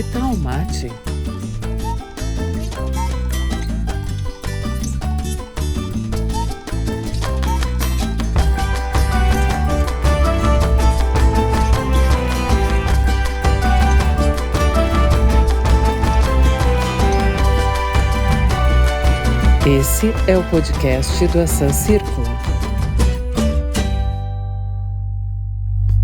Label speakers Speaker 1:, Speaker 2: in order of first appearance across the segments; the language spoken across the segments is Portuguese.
Speaker 1: Que tal mate? Esse é o podcast do Asan Círculo.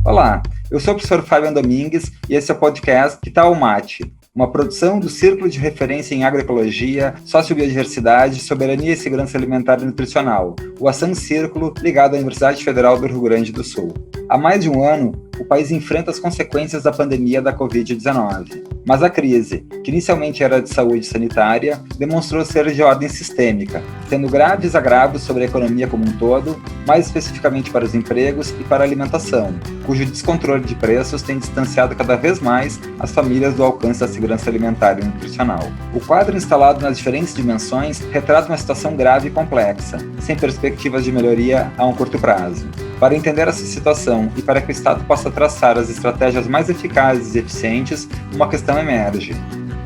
Speaker 2: Olá, eu sou o professor Fábio Domingues e esse é o podcast Que tal mate? Uma produção do Círculo de Referência em Agroecologia, Sociobiodiversidade, Soberania e Segurança Alimentar e Nutricional, o Asan Círculo, ligado à Universidade Federal do Rio Grande do Sul. Há mais de um ano, o país enfrenta as consequências da pandemia da Covid-19. Mas a crise, que inicialmente era de saúde sanitária, demonstrou ser de ordem sistêmica, tendo graves agravos sobre a economia como um todo, mais especificamente para os empregos e para a alimentação, cujo descontrole de preços tem distanciado cada vez mais as famílias do alcance da segurança alimentar e nutricional. O quadro instalado nas diferentes dimensões retrata uma situação grave e complexa, sem perspectivas de melhoria a um curto prazo. Para entender essa situação e para que o Estado possa traçar as estratégias mais eficazes e eficientes, uma questão emerge.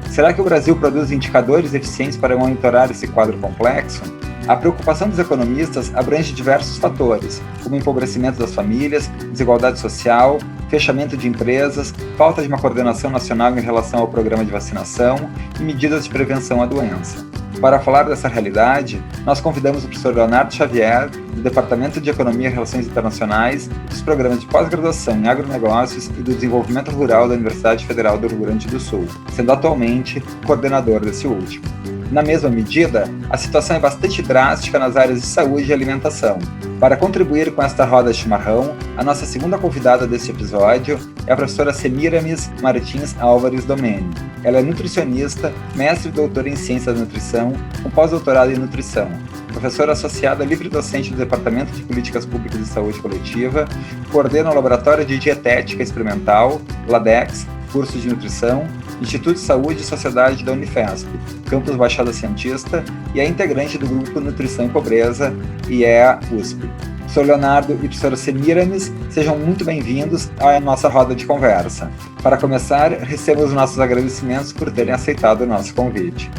Speaker 2: Será que o Brasil produz indicadores eficientes para monitorar esse quadro complexo? A preocupação dos economistas abrange diversos fatores, como empobrecimento das famílias, desigualdade social, fechamento de empresas, falta de uma coordenação nacional em relação ao programa de vacinação e medidas de prevenção à doença. Para falar dessa realidade, nós convidamos o professor Leonardo Xavier, do Departamento de Economia e Relações Internacionais e dos programas de pós-graduação em agronegócios e do desenvolvimento rural da Universidade Federal do Rio Grande do Sul, sendo atualmente coordenador desse último. Na mesma medida, a situação é bastante drástica nas áreas de saúde e alimentação. Para contribuir com esta roda de chimarrão, a nossa segunda convidada deste episódio é a professora Semiramis Martins Álvares Domene. Ela é nutricionista, mestre e doutora em Ciência da Nutrição, com pós-doutorado em Nutrição, professora associada livre-docente do Departamento de Políticas Públicas e Saúde Coletiva, coordena o Laboratório de Dietética Experimental, LADEX, curso de Nutrição, Instituto de Saúde e Sociedade da Unifesp, Campus Baixada Santista, e é integrante do grupo Nutrição e Pobreza, IEA USP. Professor Leonardo e professora Semiramis, sejam muito bem-vindos à nossa roda de conversa. Para começar, recebo os nossos agradecimentos por terem aceitado o nosso convite.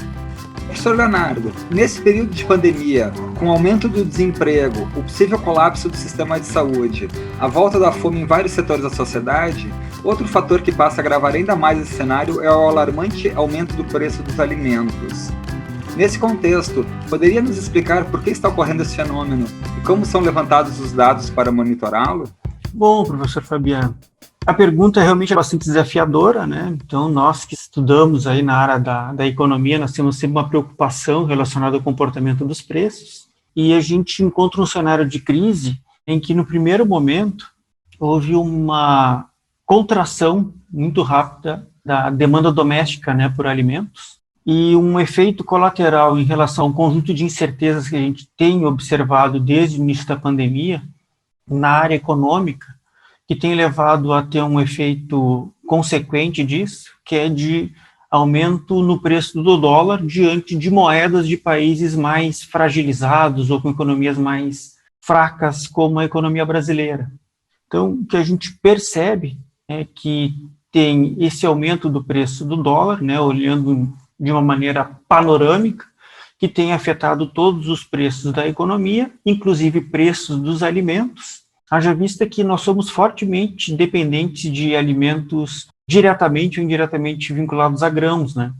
Speaker 2: Professor Leonardo, nesse período de pandemia, com o aumento do desemprego, o possível colapso do sistema de saúde, a volta da fome em vários setores da sociedade, outro fator que passa a agravar ainda mais esse cenário é o alarmante aumento do preço dos alimentos. Nesse contexto, poderia nos explicar por que está ocorrendo esse fenômeno e como são levantados os dados para monitorá-lo?
Speaker 3: Bom, professor Fabiano, a pergunta realmente é bastante desafiadora, né? Então, nós que estudamos aí na área da economia, nós temos sempre uma preocupação relacionada ao comportamento dos preços, e a gente encontra um cenário de crise em que, no primeiro momento, houve uma contração muito rápida da demanda doméstica, né, por alimentos, e um efeito colateral em relação ao conjunto de incertezas que a gente tem observado desde o início da pandemia, na área econômica, que tem levado a ter um efeito consequente disso, que é de aumento no preço do dólar diante de moedas de países mais fragilizados ou com economias mais fracas, como a economia brasileira. Então, o que a gente percebe é que tem esse aumento do preço do dólar, né, olhando de uma maneira panorâmica, que tem afetado todos os preços da economia, inclusive preços dos alimentos, haja vista que nós somos fortemente dependentes de alimentos diretamente ou indiretamente vinculados a grãos, né?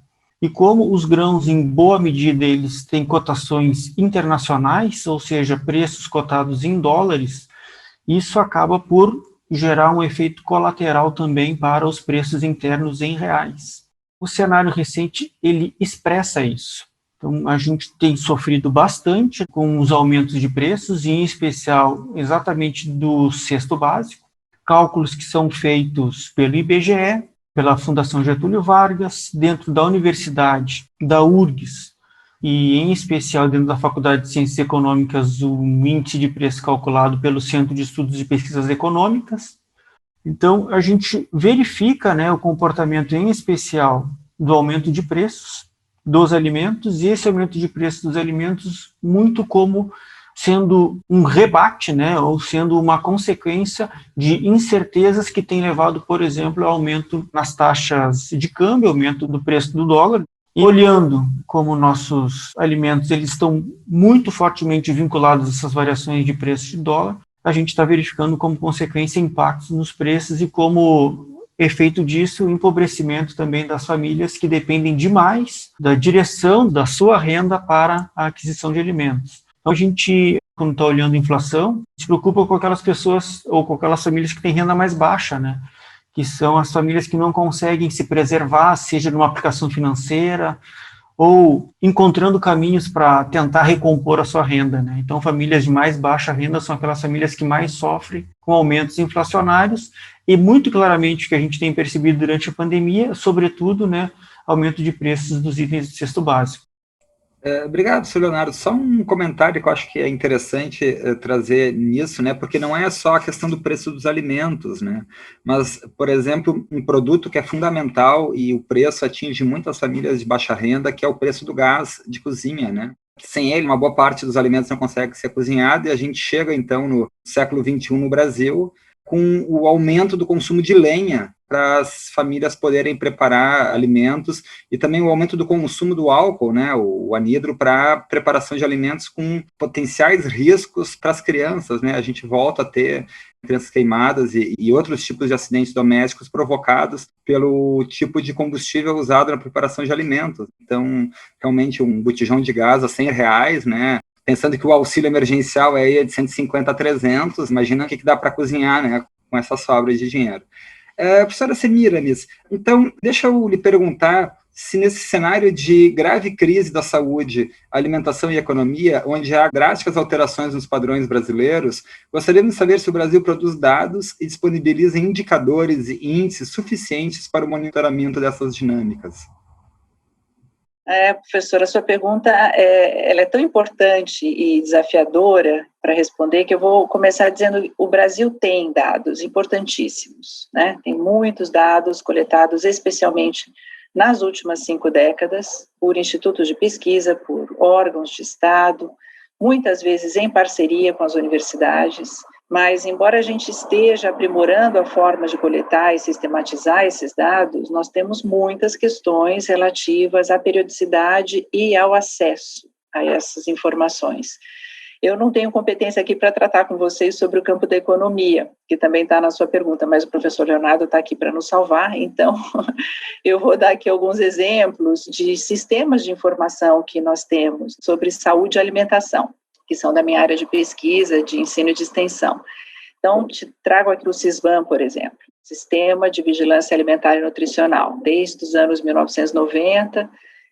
Speaker 3: E como os grãos, em boa medida, eles têm cotações internacionais, ou seja, preços cotados em dólares, isso acaba por gerar um efeito colateral também para os preços internos em reais. O cenário recente, ele expressa isso. Então, a gente tem sofrido bastante com os aumentos de preços, e em especial exatamente do cesto básico, cálculos que são feitos pelo IBGE, pela Fundação Getúlio Vargas, dentro da Universidade, da URGS, e em especial dentro da Faculdade de Ciências Econômicas, o índice de preço calculado pelo Centro de Estudos e Pesquisas Econômicas. Então, a gente verifica, né, o comportamento em especial do aumento de preços dos alimentos, e esse aumento de preço dos alimentos muito como sendo um rebate, né, ou sendo uma consequência de incertezas que têm levado, por exemplo, ao aumento nas taxas de câmbio, aumento do preço do dólar. E olhando como nossos alimentos eles estão muito fortemente vinculados a essas variações de preço de dólar, a gente está verificando como consequência impactos nos preços e como efeito disso, o empobrecimento também das famílias que dependem demais da direção da sua renda para a aquisição de alimentos. Então, a gente, quando está olhando a inflação, se preocupa com aquelas pessoas ou com aquelas famílias que têm renda mais baixa, né? Que são as famílias que não conseguem se preservar, seja numa aplicação financeira ou encontrando caminhos para tentar recompor a sua renda, né? Então, famílias de mais baixa renda são aquelas famílias que mais sofrem com aumentos inflacionários e, muito claramente, o que a gente tem percebido durante a pandemia, sobretudo, né, aumento de preços dos itens de cesto básico.
Speaker 2: Obrigado, Sr. Leonardo. Só um comentário que eu acho que é interessante trazer nisso, né? Porque não é só a questão do preço dos alimentos, né? Mas, por exemplo, um produto que é fundamental e o preço atinge muitas famílias de baixa renda, que é o preço do gás de cozinha, né? Sem ele, uma boa parte dos alimentos não consegue ser cozinhado e a gente chega, então, no século XXI no Brasil, com o aumento do consumo de lenha para as famílias poderem preparar alimentos e também o aumento do consumo do álcool, né, o anidro, para preparação de alimentos com potenciais riscos para as crianças, né? A gente volta a ter crianças queimadas e outros tipos de acidentes domésticos provocados pelo tipo de combustível usado na preparação de alimentos. Então, realmente, um botijão de gás a R$100, né? Pensando que o auxílio emergencial é de 150 a 300, imagina o que dá para cozinhar, né, com essas sobras de dinheiro. Professora Semiramis, então, deixa eu lhe perguntar se nesse cenário de grave crise da saúde, alimentação e economia, onde há drásticas alterações nos padrões brasileiros, gostaríamos de saber se o Brasil produz dados e disponibiliza indicadores e índices suficientes para o monitoramento dessas dinâmicas.
Speaker 4: Professora, a sua pergunta ela é tão importante e desafiadora para responder que eu vou começar dizendo que o Brasil tem dados importantíssimos, né? Tem muitos dados coletados especialmente nas últimas 5 décadas por institutos de pesquisa, por órgãos de Estado, muitas vezes em parceria com as universidades, mas embora a gente esteja aprimorando a forma de coletar e sistematizar esses dados, nós temos muitas questões relativas à periodicidade e ao acesso a essas informações. Eu não tenho competência aqui para tratar com vocês sobre o campo da economia, que também está na sua pergunta, mas o professor Leonardo está aqui para nos salvar, então eu vou dar aqui alguns exemplos de sistemas de informação que nós temos sobre saúde e alimentação, que são da minha área de pesquisa, de ensino e de extensão. Então, te trago aqui o SISBAN, por exemplo, Sistema de Vigilância Alimentar e Nutricional, desde os anos 1990,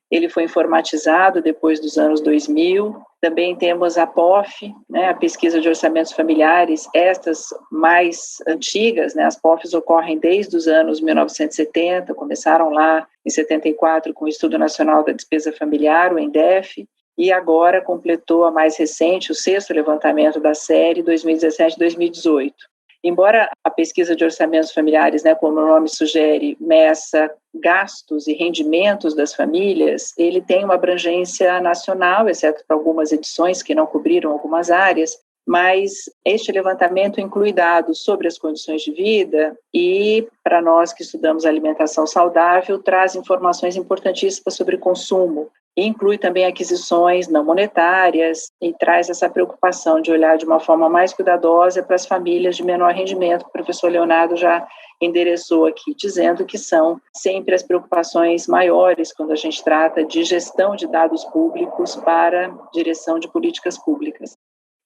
Speaker 4: ele foi informatizado depois dos anos 2000. Também temos a POF, né, a Pesquisa de Orçamentos Familiares, estas mais antigas, né, as POFs ocorrem desde os anos 1970, começaram lá em 74 com o Estudo Nacional da Despesa Familiar, o ENDEF, e agora completou a mais recente, o 6º levantamento da série, 2017-2018. Embora a pesquisa de orçamentos familiares, né, como o nome sugere, meça gastos e rendimentos das famílias, ele tem uma abrangência nacional, exceto para algumas edições que não cobriram algumas áreas, mas este levantamento inclui dados sobre as condições de vida e, para nós que estudamos alimentação saudável, traz informações importantíssimas sobre consumo, inclui também aquisições não monetárias e traz essa preocupação de olhar de uma forma mais cuidadosa para as famílias de menor rendimento, que o professor Leonardo já endereçou aqui, dizendo que são sempre as preocupações maiores quando a gente trata de gestão de dados públicos para direção de políticas públicas.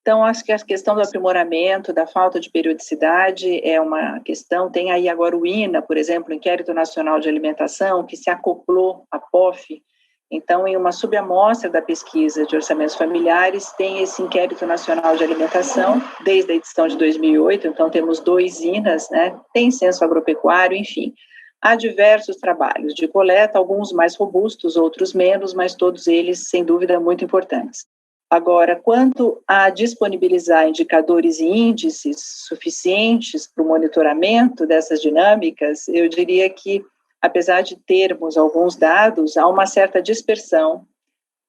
Speaker 4: Então, acho que a questão do aprimoramento, da falta de periodicidade é uma questão. Tem aí agora o INA, por exemplo, o Inquérito Nacional de Alimentação, que se acoplou à POF. Então, em uma subamostra da pesquisa de orçamentos familiares, tem esse Inquérito Nacional de Alimentação, desde a edição de 2008, então temos 2 INAs, né? Tem censo agropecuário, enfim. Há diversos trabalhos de coleta, alguns mais robustos, outros menos, mas todos eles, sem dúvida, muito importantes. Agora, quanto a disponibilizar indicadores e índices suficientes para o monitoramento dessas dinâmicas, eu diria que, apesar de termos alguns dados, há uma certa dispersão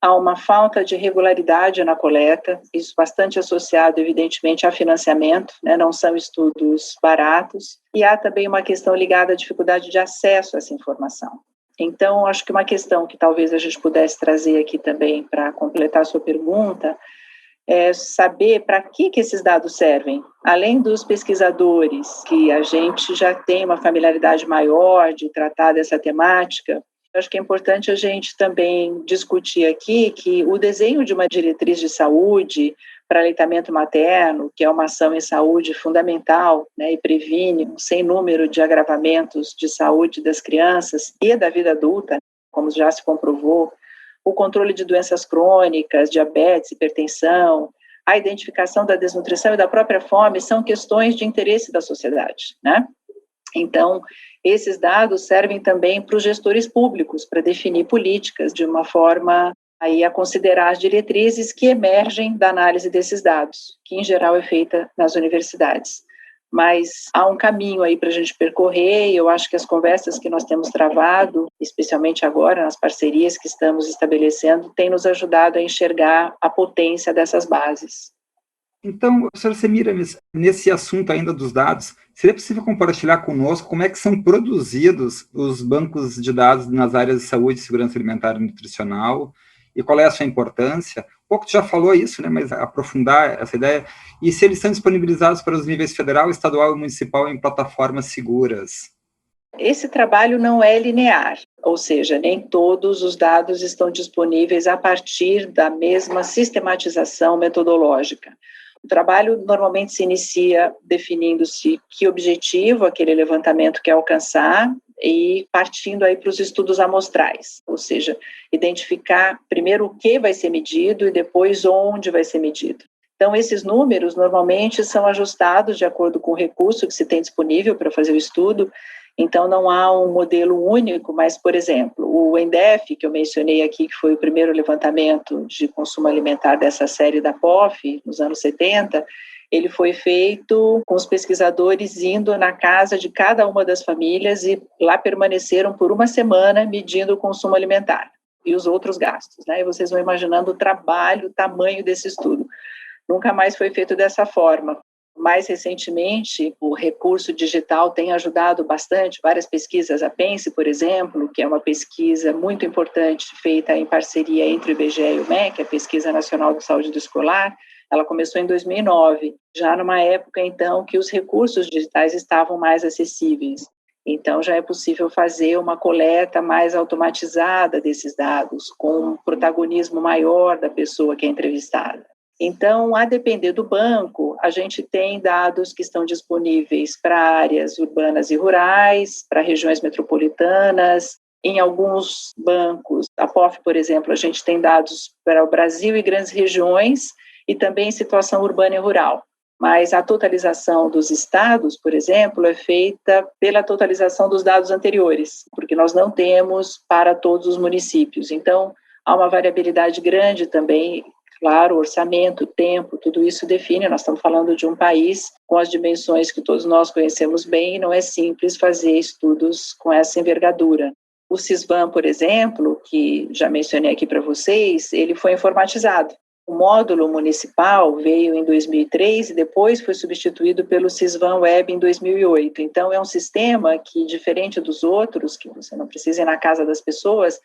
Speaker 4: Há uma falta de regularidade na coleta, isso bastante associado, evidentemente, a financiamento, né? Não são estudos baratos, e há também uma questão ligada à dificuldade de acesso a essa informação. Então, acho que uma questão que talvez a gente pudesse trazer aqui também para completar a sua pergunta é saber para que esses dados servem. Além dos pesquisadores, que a gente já tem uma familiaridade maior de tratar dessa temática, acho que é importante a gente também discutir aqui que o desenho de uma diretriz de saúde para aleitamento materno, que é uma ação em saúde fundamental, né, e previne um sem número de agravamentos de saúde das crianças e da vida adulta, como já se comprovou, o controle de doenças crônicas, diabetes, hipertensão, a identificação da desnutrição e da própria fome são questões de interesse da sociedade, né? Então, esses dados servem também para os gestores públicos, para definir políticas de uma forma aí a considerar as diretrizes que emergem da análise desses dados, que em geral é feita nas universidades. Mas há um caminho aí para a gente percorrer, e eu acho que as conversas que nós temos travado, especialmente agora nas parcerias que estamos estabelecendo, têm nos ajudado a enxergar a potência dessas bases.
Speaker 2: Então, professora Semiramis, nesse assunto ainda dos dados, seria possível compartilhar conosco como é que são produzidos os bancos de dados nas áreas de saúde, segurança alimentar e nutricional, e qual é a sua importância? Um pouco tu já falou isso, né, mas aprofundar essa ideia, e se eles são disponibilizados para os níveis federal, estadual e municipal em plataformas seguras?
Speaker 4: Esse trabalho não é linear, ou seja, nem todos os dados estão disponíveis a partir da mesma sistematização metodológica. O trabalho normalmente se inicia definindo-se que objetivo aquele levantamento quer alcançar e partindo aí para os estudos amostrais, ou seja, identificar primeiro o que vai ser medido e depois onde vai ser medido. Então, esses números normalmente são ajustados de acordo com o recurso que se tem disponível para fazer o estudo. Então, não há um modelo único, mas, por exemplo, o ENDEF, que eu mencionei aqui, que foi o primeiro levantamento de consumo alimentar dessa série da POF, nos anos 70, ele foi feito com os pesquisadores indo na casa de cada uma das famílias e lá permaneceram por uma semana medindo o consumo alimentar e os outros gastos, né? E vocês vão imaginando o trabalho, o tamanho desse estudo. Nunca mais foi feito dessa forma. Mais recentemente, o recurso digital tem ajudado bastante, várias pesquisas, a PENSE, por exemplo, que é uma pesquisa muito importante feita em parceria entre o IBGE e o MEC, a Pesquisa Nacional de Saúde do Escolar, ela começou em 2009, já numa época, então, que os recursos digitais estavam mais acessíveis. Então, já é possível fazer uma coleta mais automatizada desses dados, com um protagonismo maior da pessoa que é entrevistada. Então, a depender do banco, a gente tem dados que estão disponíveis para áreas urbanas e rurais, para regiões metropolitanas. Em alguns bancos, a POF, por exemplo, a gente tem dados para o Brasil e grandes regiões e também situação urbana e rural. Mas a totalização dos estados, por exemplo, é feita pela totalização dos dados anteriores, porque nós não temos para todos os municípios. Então, há uma variabilidade grande também. Claro, orçamento, tempo, tudo isso define. Nós estamos falando de um país com as dimensões que todos nós conhecemos bem e não é simples fazer estudos com essa envergadura. O Sisvan, por exemplo, que já mencionei aqui para vocês, ele foi informatizado. O módulo municipal veio em 2003 e depois foi substituído pelo Sisvan Web em 2008. Então, é um sistema que, diferente dos outros, que você não precisa ir na casa das pessoas,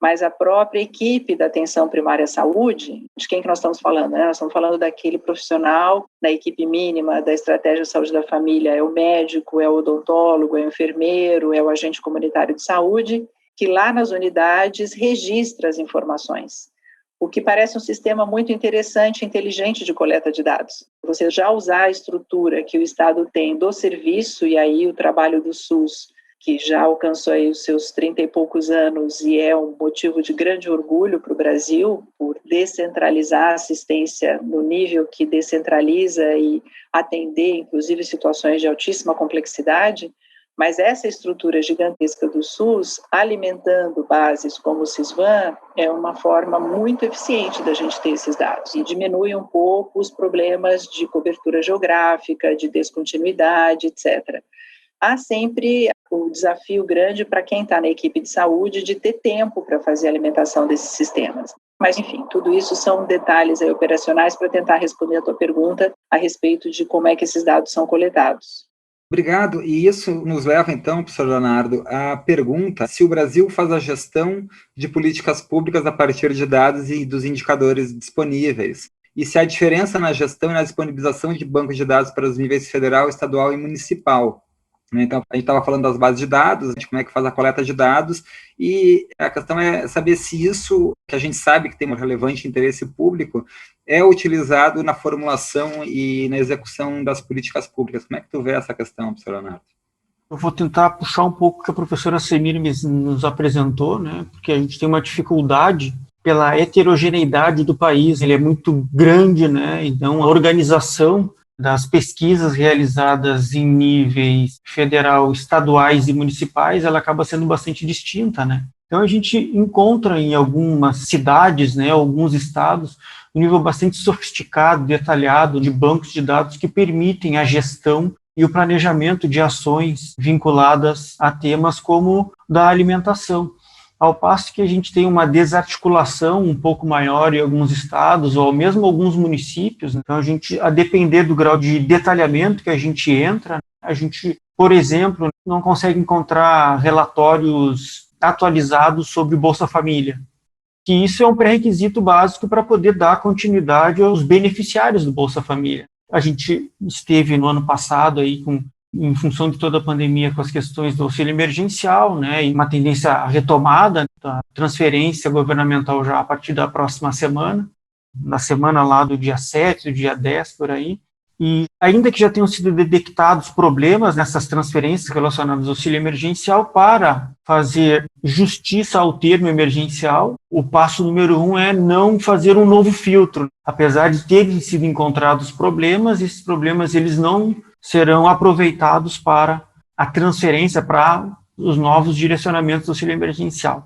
Speaker 4: mas a própria equipe da atenção primária à saúde, de quem que nós estamos falando, né? Nós estamos falando daquele profissional da equipe mínima da estratégia de saúde da família, é o médico, é o odontólogo, é o enfermeiro, é o agente comunitário de saúde, que lá nas unidades registra as informações. O que parece um sistema muito interessante e inteligente de coleta de dados. Você já usar a estrutura que o Estado tem do serviço, e aí o trabalho do SUS, que já alcançou aí os seus 30 e poucos anos e é um motivo de grande orgulho para o Brasil, por descentralizar a assistência no nível que descentraliza e atender, inclusive, situações de altíssima complexidade, mas essa estrutura gigantesca do SUS, alimentando bases como o Sisvan, é uma forma muito eficiente da gente ter esses dados e diminui um pouco os problemas de cobertura geográfica, de descontinuidade, etc. Há sempre o desafio grande para quem está na equipe de saúde de ter tempo para fazer a alimentação desses sistemas. Mas, enfim, tudo isso são detalhes aí operacionais para tentar responder a tua pergunta a respeito de como é que esses dados são coletados.
Speaker 2: Obrigado. E isso nos leva, então, professor Leonardo, à pergunta se o Brasil faz a gestão de políticas públicas a partir de dados e dos indicadores disponíveis. E se há diferença na gestão e na disponibilização de bancos de dados para os níveis federal, estadual e municipal. Então, a gente estava falando das bases de dados, de como é que faz a coleta de dados, e a questão é saber se isso, que a gente sabe que tem um relevante interesse público, é utilizado na formulação e na execução das políticas públicas. Como é que tu vê essa questão, professor Leonardo?
Speaker 3: Eu vou tentar puxar um pouco o que a professora Semíramis nos apresentou, né, porque a gente tem uma dificuldade pela heterogeneidade do país, ele é muito grande, né, então a organização das pesquisas realizadas em níveis federal, estaduais e municipais, ela acaba sendo bastante distinta, né. Então a gente encontra em algumas cidades, né, alguns estados, um nível bastante sofisticado, detalhado de bancos de dados que permitem a gestão e o planejamento de ações vinculadas a temas como da alimentação. Ao passo que a gente tem uma desarticulação um pouco maior em alguns estados, ou mesmo alguns municípios, então a depender do grau de detalhamento que a gente entra, a gente, por exemplo, não consegue encontrar relatórios atualizados sobre Bolsa Família, que isso é um pré-requisito básico para poder dar continuidade aos beneficiários do Bolsa Família. A gente esteve no ano passado aí em função de toda a pandemia com as questões do auxílio emergencial, né, e uma tendência à retomada da transferência governamental já a partir da próxima semana, na semana lá do dia 7, do dia 10, por aí. E ainda que já tenham sido detectados problemas nessas transferências relacionadas ao auxílio emergencial, para fazer justiça ao termo emergencial, o passo número 1 é não fazer um novo filtro. Apesar de terem sido encontrados problemas, esses problemas eles não serão aproveitados para a transferência, para os novos direcionamentos do auxílio emergencial.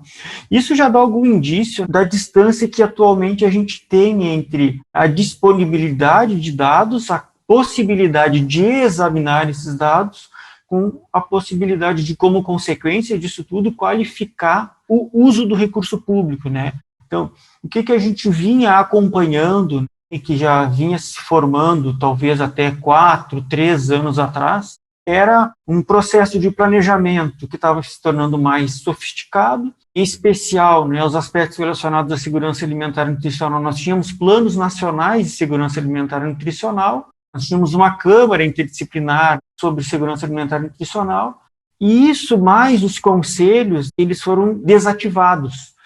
Speaker 3: Isso já dá algum indício da distância que atualmente a gente tem entre a disponibilidade de dados, a possibilidade de examinar esses dados, com a possibilidade de, como consequência disso tudo, qualificar o uso do recurso público, né? Então, o que a gente vinha acompanhando e que já vinha se formando, talvez até 4, 3 anos atrás, era um processo de planejamento que estava se tornando mais sofisticado, em especial, né, os aspectos relacionados à segurança alimentar e nutricional. Nós tínhamos planos nacionais de segurança alimentar e nutricional, nós tínhamos uma Câmara Interdisciplinar sobre Segurança Alimentar e Nutricional, e isso, mais os conselhos, eles foram desativados.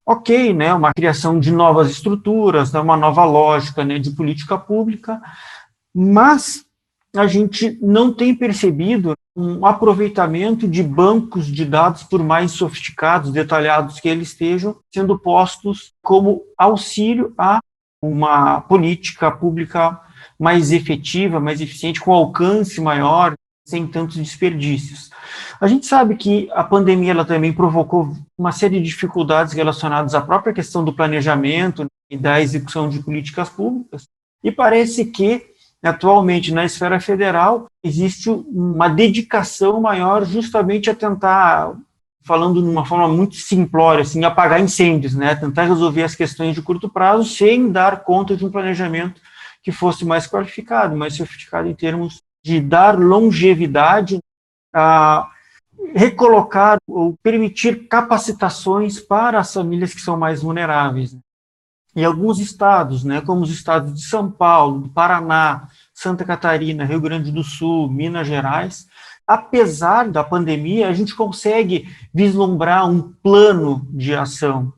Speaker 3: Ok, né, uma criação de novas estruturas, uma nova lógica, né, de política pública, mas a gente não tem percebido um aproveitamento de bancos de dados, por mais sofisticados, detalhados que eles estejam, sendo postos como auxílio a uma política pública mais efetiva, mais eficiente, com alcance maior, sem tantos desperdícios. A gente sabe que a pandemia ela também provocou uma série de dificuldades relacionadas à própria questão do planejamento e da execução de políticas públicas, e parece que, atualmente, na esfera federal, existe uma dedicação maior justamente a tentar, falando de uma forma muito simplória, assim, apagar incêndios, né? Tentar resolver as questões de curto prazo sem dar conta de um planejamento que fosse mais qualificado, mais sofisticado em termos de dar longevidade a recolocar ou permitir capacitações para as famílias que são mais vulneráveis. Em alguns estados, né, como os estados de São Paulo, do Paraná, Santa Catarina, Rio Grande do Sul, Minas Gerais, apesar da pandemia, a gente consegue vislumbrar um plano de ação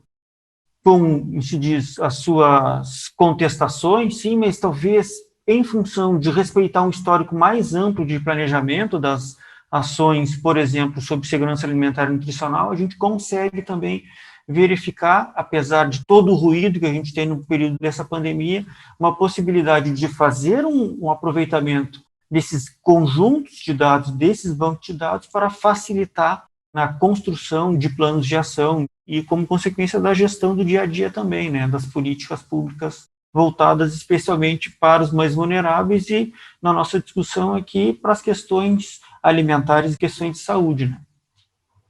Speaker 3: com, se diz, as suas contestações, sim, mas talvez em função de respeitar um histórico mais amplo de planejamento das ações, por exemplo, sobre segurança alimentar e nutricional, a gente consegue também verificar, apesar de todo o ruído que a gente tem no período dessa pandemia, uma possibilidade de fazer um aproveitamento desses conjuntos de dados, desses bancos de dados, para facilitar na construção de planos de ação e como consequência da gestão do dia a dia também, né, das políticas públicas voltadas especialmente para os mais vulneráveis e, na nossa discussão aqui, para as questões alimentares e questões de saúde, né?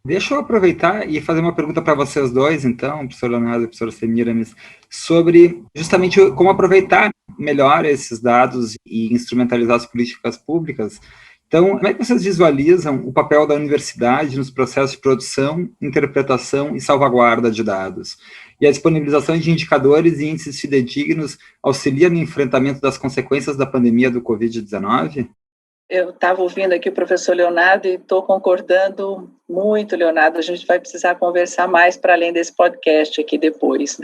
Speaker 2: Deixa eu aproveitar e fazer uma pergunta para vocês dois, então, professor Leonardo e professor Semiramis, sobre justamente como aproveitar melhor esses dados e instrumentalizar as políticas públicas. Então, como é que vocês visualizam o papel da universidade nos processos de produção, interpretação e salvaguarda de dados? E a disponibilização de indicadores e índices fidedignos auxilia no enfrentamento das consequências da pandemia do Covid-19?
Speaker 4: Eu estava ouvindo aqui o professor Leonardo e estou concordando muito, Leonardo. A gente vai precisar conversar mais para além desse podcast aqui depois.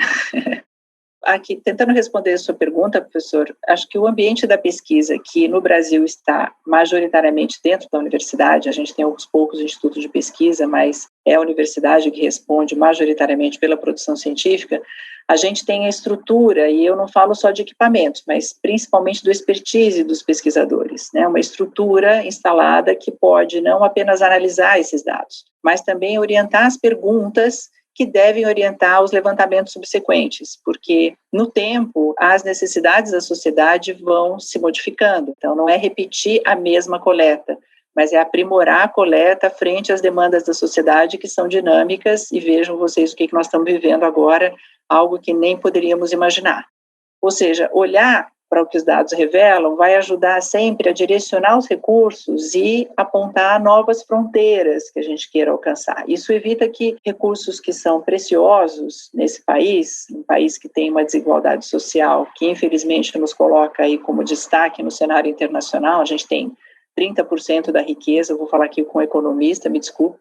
Speaker 4: Aqui, tentando responder a sua pergunta, professor, acho que o ambiente da pesquisa, que no Brasil está majoritariamente dentro da universidade, a gente tem alguns poucos institutos de pesquisa, mas é a universidade que responde majoritariamente pela produção científica. A gente tem a estrutura, e eu não falo só de equipamentos, mas principalmente do expertise dos pesquisadores, né? Uma estrutura instalada que pode não apenas analisar esses dados, mas também orientar as perguntas que devem orientar os levantamentos subsequentes, porque no tempo as necessidades da sociedade vão se modificando. Então não é repetir a mesma coleta, mas é aprimorar a coleta frente às demandas da sociedade, que são dinâmicas, e vejam vocês o que nós estamos vivendo agora, algo que nem poderíamos imaginar. Ou seja, olhar para o que os dados revelam vai ajudar sempre a direcionar os recursos e apontar novas fronteiras que a gente queira alcançar. Isso evita que recursos que são preciosos nesse país, um país que tem uma desigualdade social, que infelizmente nos coloca aí como destaque no cenário internacional, a gente tem 30% da riqueza, eu vou falar aqui com um economista, me desculpe,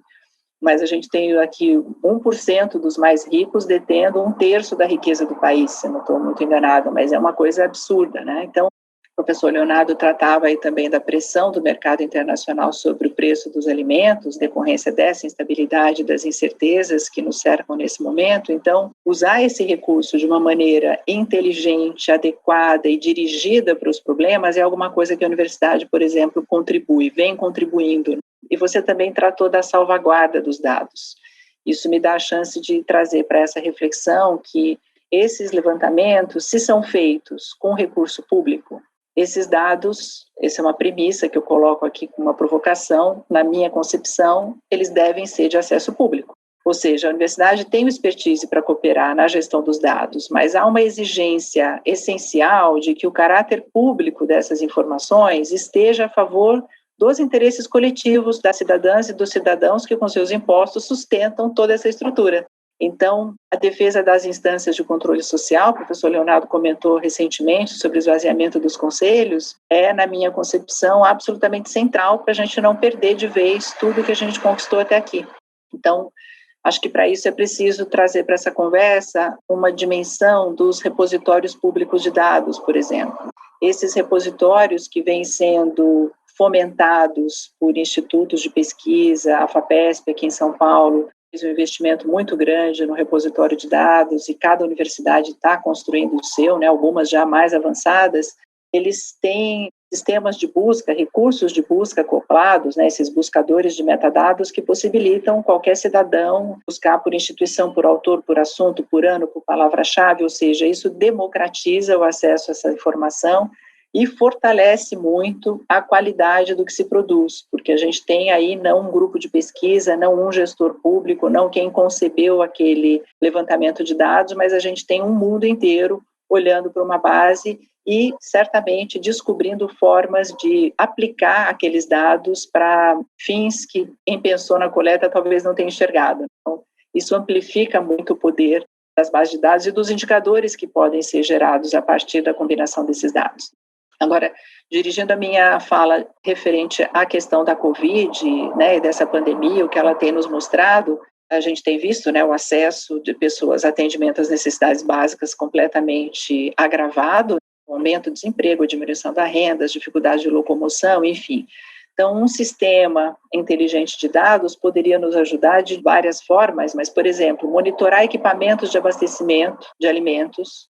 Speaker 4: mas a gente tem aqui 1% dos mais ricos detendo 1/3 da riqueza do país, se eu não estou muito enganada, mas é uma coisa absurda, né? Então, o professor Leonardo tratava aí também da pressão do mercado internacional sobre o preço dos alimentos, decorrência dessa instabilidade, das incertezas que nos cercam nesse momento. Então, usar esse recurso de uma maneira inteligente, adequada e dirigida para os problemas é alguma coisa que a universidade, por exemplo, vem contribuindo. E você também tratou da salvaguarda dos dados. Isso me dá a chance de trazer para essa reflexão que esses levantamentos, se são feitos com recurso público, esses dados, essa é uma premissa que eu coloco aqui com uma provocação, na minha concepção, eles devem ser de acesso público. Ou seja, a universidade tem o expertise para cooperar na gestão dos dados, mas há uma exigência essencial de que o caráter público dessas informações esteja a favor dos interesses coletivos das cidadãs e dos cidadãos que, com seus impostos, sustentam toda essa estrutura. Então, a defesa das instâncias de controle social, o professor Leonardo comentou recentemente sobre o esvaziamento dos conselhos, é, na minha concepção, absolutamente central para a gente não perder de vez tudo que a gente conquistou até aqui. Então, acho que para isso é preciso trazer para essa conversa uma dimensão dos repositórios públicos de dados, por exemplo. Esses repositórios que vêm sendo fomentados por institutos de pesquisa, a FAPESP aqui em São Paulo, fez um investimento muito grande no repositório de dados e cada universidade está construindo o seu, né, algumas já mais avançadas. Eles têm sistemas de busca, recursos de busca acoplados, né, esses buscadores de metadados que possibilitam qualquer cidadão buscar por instituição, por autor, por assunto, por ano, por palavra-chave, ou seja, isso democratiza o acesso a essa informação e fortalece muito a qualidade do que se produz, porque a gente tem aí não um grupo de pesquisa, não um gestor público, não quem concebeu aquele levantamento de dados, mas a gente tem um mundo inteiro olhando para uma base e, certamente, descobrindo formas de aplicar aqueles dados para fins que quem pensou na coleta talvez não tenha enxergado. Então, isso amplifica muito o poder das bases de dados e dos indicadores que podem ser gerados a partir da combinação desses dados. Agora, dirigindo a minha fala referente à questão da Covid, né, e dessa pandemia, o que ela tem nos mostrado, a gente tem visto, né, o acesso de pessoas a atendimento às necessidades básicas completamente agravado, o aumento do desemprego, a diminuição da renda, as dificuldades de locomoção, enfim. Então, um sistema inteligente de dados poderia nos ajudar de várias formas, mas, por exemplo, monitorar equipamentos de abastecimento de alimentos,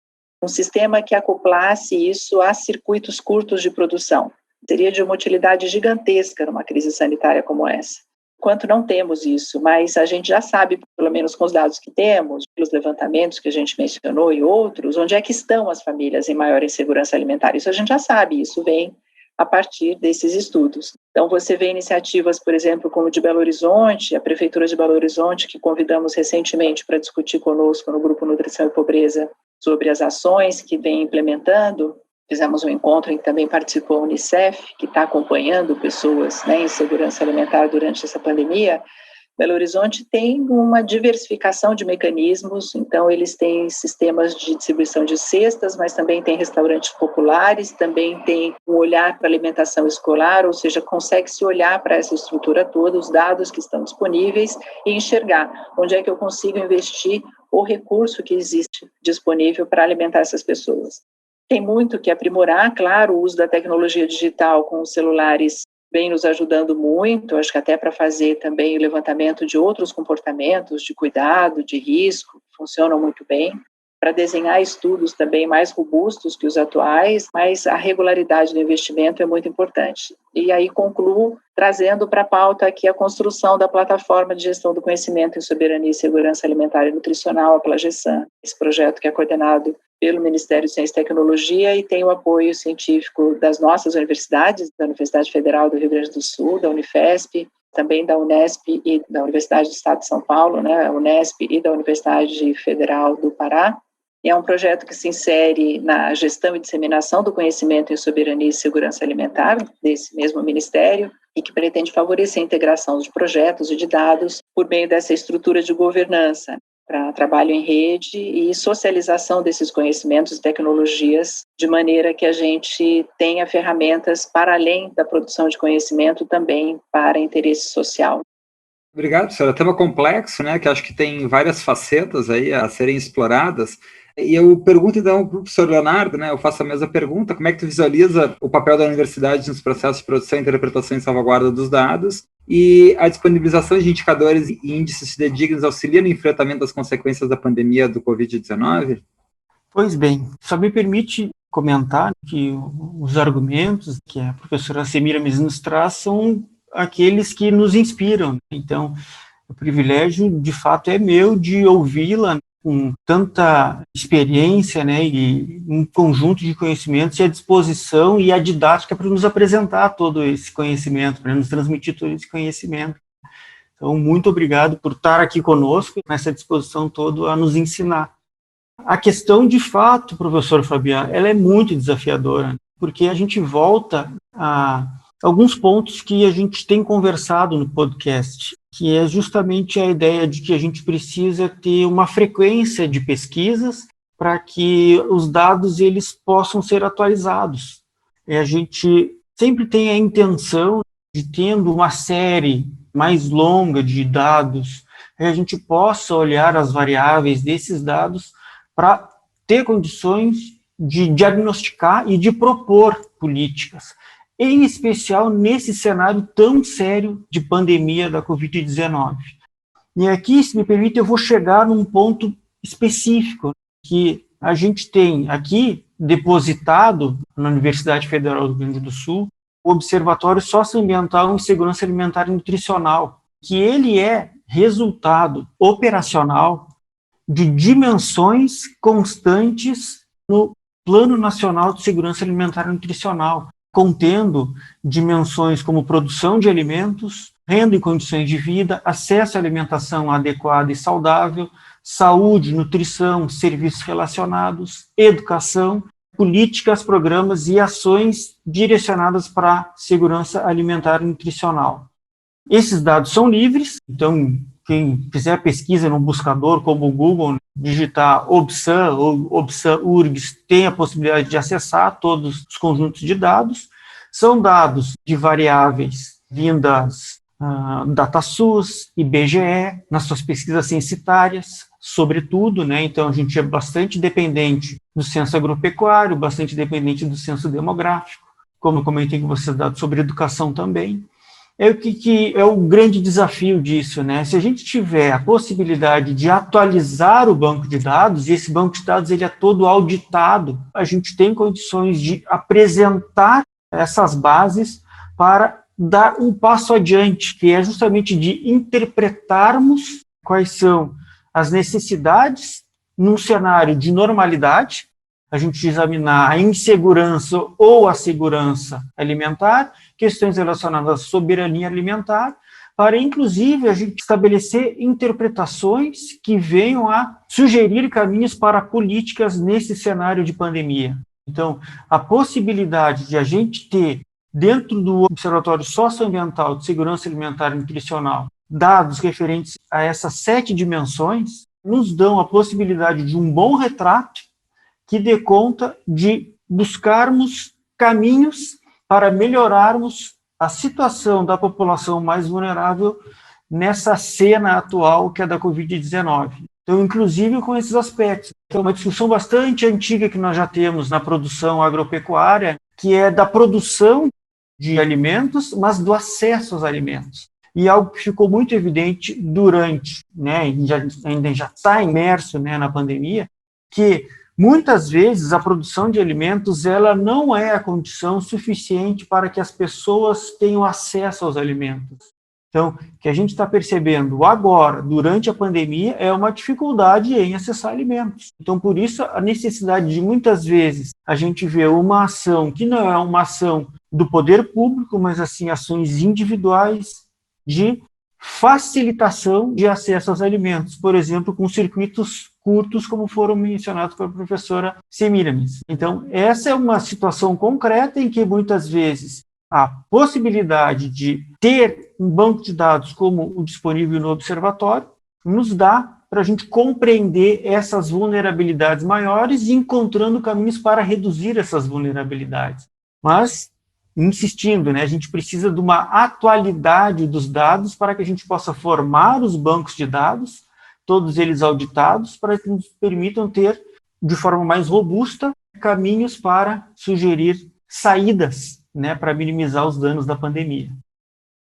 Speaker 4: um sistema que acoplasse isso a circuitos curtos de produção. Seria de uma utilidade gigantesca numa crise sanitária como essa. Enquanto não temos isso, mas a gente já sabe, pelo menos com os dados que temos, pelos levantamentos que a gente mencionou e outros, onde é que estão as famílias em maior insegurança alimentar. Isso a gente já sabe, isso vem a partir desses estudos. Então, você vê iniciativas, por exemplo, como de Belo Horizonte, a Prefeitura de Belo Horizonte, que convidamos recentemente para discutir conosco no Grupo Nutrição e Pobreza sobre as ações que vem implementando. Fizemos um encontro em que também participou a Unicef, que está acompanhando pessoas, né, em segurança alimentar durante essa pandemia. Belo Horizonte tem uma diversificação de mecanismos, então eles têm sistemas de distribuição de cestas, mas também tem restaurantes populares, também tem um olhar para a alimentação escolar, ou seja, consegue-se olhar para essa estrutura toda, os dados que estão disponíveis e enxergar onde é que eu consigo investir o recurso que existe disponível para alimentar essas pessoas. Tem muito que aprimorar, claro, o uso da tecnologia digital com os celulares vem nos ajudando muito, acho que até para fazer também o levantamento de outros comportamentos de cuidado, de risco, funcionam muito bem, para desenhar estudos também mais robustos que os atuais, mas a regularidade do investimento é muito importante. E aí concluo trazendo para a pauta aqui a construção da plataforma de gestão do conhecimento em soberania e segurança alimentar e nutricional, a Plagesan, esse projeto que é coordenado pelo Ministério de Ciência e Tecnologia e tem o apoio científico das nossas universidades, da Universidade Federal do Rio Grande do Sul, da Unifesp, também da Unesp e da Universidade do Estado de São Paulo, né, a Unesp e da Universidade Federal do Pará. E é um projeto que se insere na gestão e disseminação do conhecimento em soberania e segurança alimentar desse mesmo ministério e que pretende favorecer a integração de projetos e de dados por meio dessa estrutura de governança para trabalho em rede e socialização desses conhecimentos e tecnologias, de maneira que a gente tenha ferramentas para além da produção de conhecimento também para interesse social.
Speaker 2: Obrigado, professora. Tema complexo, né, que acho que tem várias facetas aí a serem exploradas. E eu pergunto então para o professor Leonardo, né, eu faço a mesma pergunta, como é que tu visualiza o papel da universidade nos processos de produção, interpretação e salvaguarda dos dados e a disponibilização de indicadores e índices fidedignos auxilia no enfrentamento das consequências da pandemia do Covid-19?
Speaker 3: Pois bem, só me permite comentar que os argumentos que a professora Semiramis nos traz são aqueles que nos inspiram. Então, o privilégio, de fato, é meu de ouvi-la com tanta experiência, né, e um conjunto de conhecimentos e a disposição e a didática para nos apresentar todo esse conhecimento, para nos transmitir todo esse conhecimento. Então, muito obrigado por estar aqui conosco, nessa disposição toda a nos ensinar. A questão, de fato, professor Fabian, ela é muito desafiadora, porque a gente volta a alguns pontos que a gente tem conversado no podcast, que é justamente a ideia de que a gente precisa ter uma frequência de pesquisas para que os dados eles possam ser atualizados. A gente sempre tem a intenção de, tendo uma série mais longa de dados, a gente possa olhar as variáveis desses dados para ter condições de diagnosticar e de propor políticas, em especial nesse cenário tão sério de pandemia da Covid-19. E aqui, se me permite, eu vou chegar num ponto específico, que a gente tem aqui depositado na Universidade Federal do Rio Grande do Sul o Observatório Socioambiental em Segurança Alimentar e Nutricional, que ele é resultado operacional de dimensões constantes no Plano Nacional de Segurança Alimentar e Nutricional, contendo dimensões como produção de alimentos, renda e condições de vida, acesso à alimentação adequada e saudável, saúde, nutrição, serviços relacionados, educação, políticas, programas e ações direcionadas para a segurança alimentar e nutricional. Esses dados são livres, então quem fizer pesquisa no buscador como o Google, digitar OBSAN ou OBSAN-URGS, tem a possibilidade de acessar todos os conjuntos de dados. São dados de variáveis vindas DataSUS, IBGE, nas suas pesquisas censitárias, sobretudo, né? Então a gente é bastante dependente do censo agropecuário, bastante dependente do censo demográfico, como eu comentei com vocês, dados sobre educação também. É o que é o grande desafio disso, né? Se a gente tiver a possibilidade de atualizar o banco de dados, e esse banco de dados ele é todo auditado, a gente tem condições de apresentar essas bases para dar um passo adiante, que é justamente de interpretarmos quais são as necessidades num cenário de normalidade, a gente examinar a insegurança ou a segurança alimentar, questões relacionadas à soberania alimentar, para, inclusive, a gente estabelecer interpretações que venham a sugerir caminhos para políticas nesse cenário de pandemia. Então, a possibilidade de a gente ter, dentro do Observatório Socioambiental de Segurança Alimentar e Nutricional, dados referentes a essas 7 dimensões, nos dão a possibilidade de um bom retrato que dê conta de buscarmos caminhos para melhorarmos a situação da população mais vulnerável nessa cena atual que é da Covid-19. Então, inclusive com esses aspectos. É uma discussão bastante antiga que nós já temos na produção agropecuária, que é da produção de alimentos, mas do acesso aos alimentos. E algo que ficou muito evidente durante, ainda já está imerso, na pandemia, que muitas vezes a produção de alimentos ela não é a condição suficiente para que as pessoas tenham acesso aos alimentos. Então, o que a gente está percebendo agora, durante a pandemia, é uma dificuldade em acessar alimentos. Então, por isso, a necessidade de, muitas vezes, a gente ver uma ação que não é uma ação do poder público, mas, assim, ações individuais de facilitação de acesso aos alimentos, por exemplo, com circuitos curtos, como foram mencionados pela professora Semiramis. Então, essa é uma situação concreta em que, muitas vezes, a possibilidade de ter um banco de dados como o disponível no observatório nos dá para a gente compreender essas vulnerabilidades maiores e encontrando caminhos para reduzir essas vulnerabilidades. Mas, insistindo, a gente precisa de uma atualidade dos dados para que a gente possa formar os bancos de dados, todos eles auditados, para que nos permitam ter, de forma mais robusta, caminhos para sugerir saídas, para minimizar os danos da pandemia.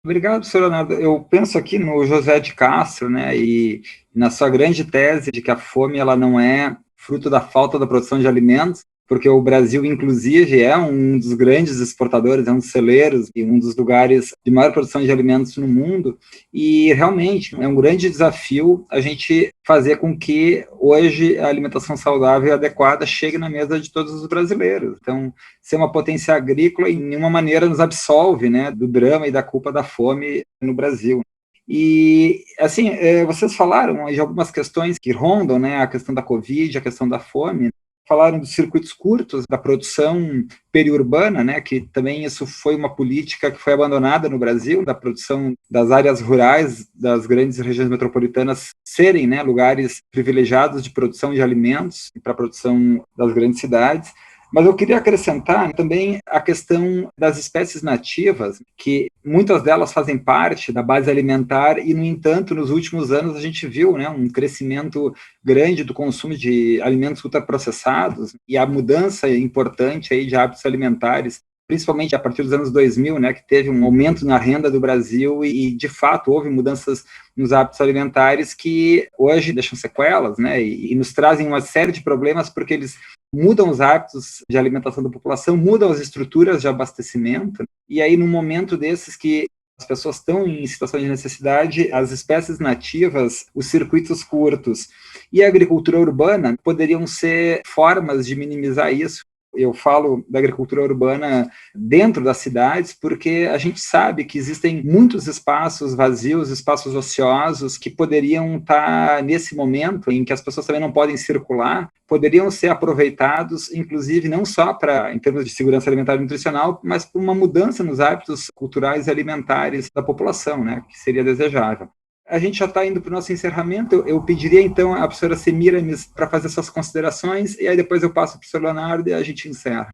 Speaker 2: Obrigado, professor Leonardo. Eu penso aqui no José de Castro, e na sua grande tese de que a fome ela não é fruto da falta da produção de alimentos, porque o Brasil, inclusive, é um dos grandes exportadores, é um dos celeiros e um dos lugares de maior produção de alimentos no mundo, e realmente é um grande desafio a gente fazer com que hoje a alimentação saudável e adequada chegue na mesa de todos os brasileiros. Então, ser uma potência agrícola em nenhuma maneira nos absolve, do drama e da culpa da fome no Brasil. E, assim, vocês falaram de algumas questões que rondam, a questão da Covid, a questão da fome. Falaram dos circuitos curtos, da produção periurbana, que também isso foi uma política que foi abandonada no Brasil, da produção das áreas rurais, das grandes regiões metropolitanas serem lugares privilegiados de produção de alimentos para a produção das grandes cidades. Mas eu queria acrescentar também a questão das espécies nativas, que muitas delas fazem parte da base alimentar e, no entanto, nos últimos anos a gente viu um crescimento grande do consumo de alimentos ultraprocessados e a mudança importante aí de hábitos alimentares, principalmente a partir dos anos 2000, que teve um aumento na renda do Brasil e de fato, houve mudanças nos hábitos alimentares que hoje deixam sequelas, e nos trazem uma série de problemas porque eles mudam os hábitos de alimentação da população, mudam as estruturas de abastecimento, e aí, num momento desses que as pessoas estão em situação de necessidade, as espécies nativas, os circuitos curtos e a agricultura urbana poderiam ser formas de minimizar isso. Eu falo da agricultura urbana dentro das cidades porque a gente sabe que existem muitos espaços vazios, espaços ociosos que poderiam estar nesse momento em que as pessoas também não podem circular, poderiam ser aproveitados, inclusive não só em termos de segurança alimentar e nutricional, mas por uma mudança nos hábitos culturais e alimentares da população, que seria desejável. A gente já está indo para o nosso encerramento. Eu pediria, então, à professora Semiramis para fazer suas considerações, e aí depois eu passo para o professor Leonardo e a gente encerra.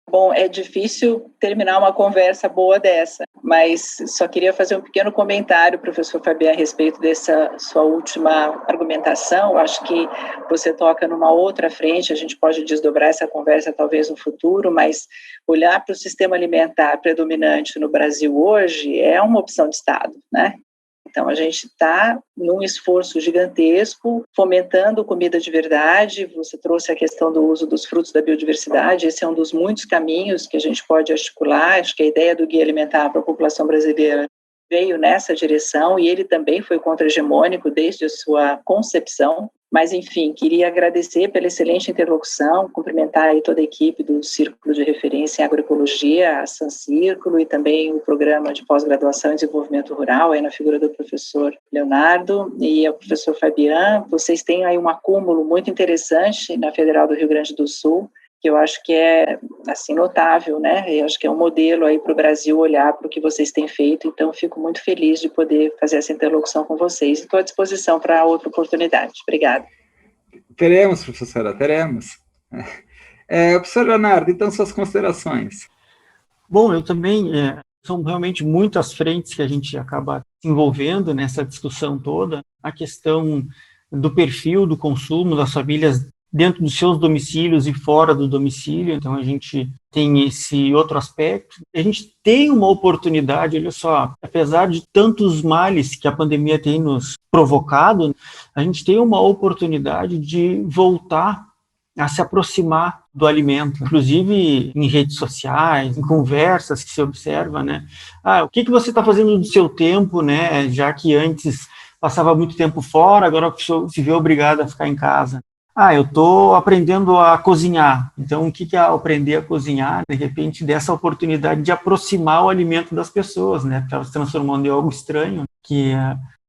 Speaker 4: Bom, é difícil terminar uma conversa boa dessa, mas só queria fazer um pequeno comentário, professor Fabian, a respeito dessa sua última argumentação. Eu acho que você toca numa outra frente, a gente pode desdobrar essa conversa talvez no futuro, mas olhar para o sistema alimentar predominante no Brasil hoje é uma opção de Estado, Então, a gente está num esforço gigantesco, fomentando comida de verdade. Você trouxe a questão do uso dos frutos da biodiversidade, esse é um dos muitos caminhos que a gente pode articular. Acho que a ideia do Guia Alimentar para a População Brasileira veio nessa direção, e ele também foi contra-hegemônico desde a sua concepção, Mas, enfim, queria agradecer pela excelente interlocução, cumprimentar aí toda a equipe do Círculo de Referência em Agroecologia, a San Círculo, e também o Programa de Pós-Graduação em Desenvolvimento Rural, aí na figura do professor Leonardo e ao professor Fabian. Vocês têm aí um acúmulo muito interessante na Federal do Rio Grande do Sul, que eu acho que é, assim, notável, né? Eu acho que é um modelo aí para o Brasil olhar para o que vocês têm feito, então fico muito feliz de poder fazer essa interlocução com vocês. Estou à disposição para outra oportunidade. Obrigada.
Speaker 2: Teremos, professora, teremos. Professor Leonardo, então, suas considerações.
Speaker 3: Bom, eu também, são realmente muitas frentes que a gente acaba se envolvendo nessa discussão toda, a questão do perfil do consumo das famílias dentro dos seus domicílios e fora do domicílio, então a gente tem esse outro aspecto. A gente tem uma oportunidade, olha só, apesar de tantos males que a pandemia tem nos provocado, a gente tem uma oportunidade de voltar a se aproximar do alimento, inclusive em redes sociais, em conversas que se observa, né? O que você está fazendo do seu tempo, né? Já que antes passava muito tempo fora, agora a pessoa se vê obrigada a ficar em casa. Eu estou aprendendo a cozinhar. Então, o que é aprender a cozinhar? De repente, dessa oportunidade de aproximar o alimento das pessoas, né? Porque estava se transformando em algo estranho, que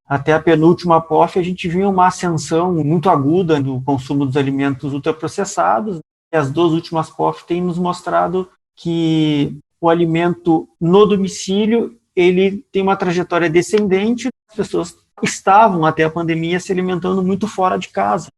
Speaker 3: até a penúltima POF a gente viu uma ascensão muito aguda do consumo dos alimentos ultraprocessados. E as 2 últimas POF têm nos mostrado que o alimento no domicílio, ele tem uma trajetória descendente. As pessoas estavam, até a pandemia, se alimentando muito fora de casa.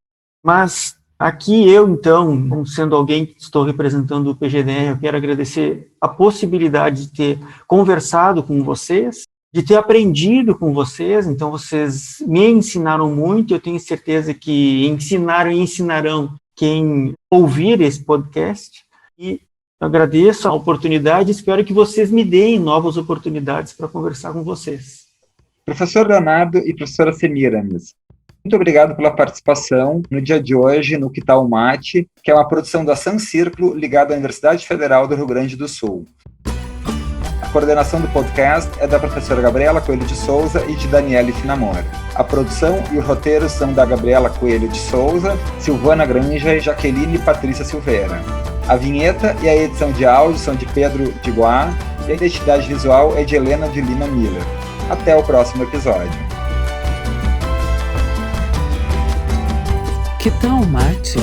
Speaker 3: Mas aqui eu, então, sendo alguém que estou representando o PGDR, eu quero agradecer a possibilidade de ter conversado com vocês, de ter aprendido com vocês. Então, vocês me ensinaram muito, eu tenho certeza que ensinaram e ensinarão quem ouvir esse podcast. E eu agradeço a oportunidade e espero que vocês me deem novas oportunidades para conversar com vocês.
Speaker 2: Professor Leonardo e professora Semiramis, muito obrigado pela participação no dia de hoje no Que Tal o Mate, que é uma produção da San Círculo ligada à Universidade Federal do Rio Grande do Sul. A coordenação do podcast é da professora Gabriela Coelho de Souza e de Daniele Finamore. A produção e o roteiro são da Gabriela Coelho de Souza, Silvana Granja e Jaqueline Patrícia Silveira. A vinheta e a edição de áudio são de Pedro Diguá e a identidade visual é de Helena de Lima Miller. Até o próximo episódio.
Speaker 1: Que tal o mate?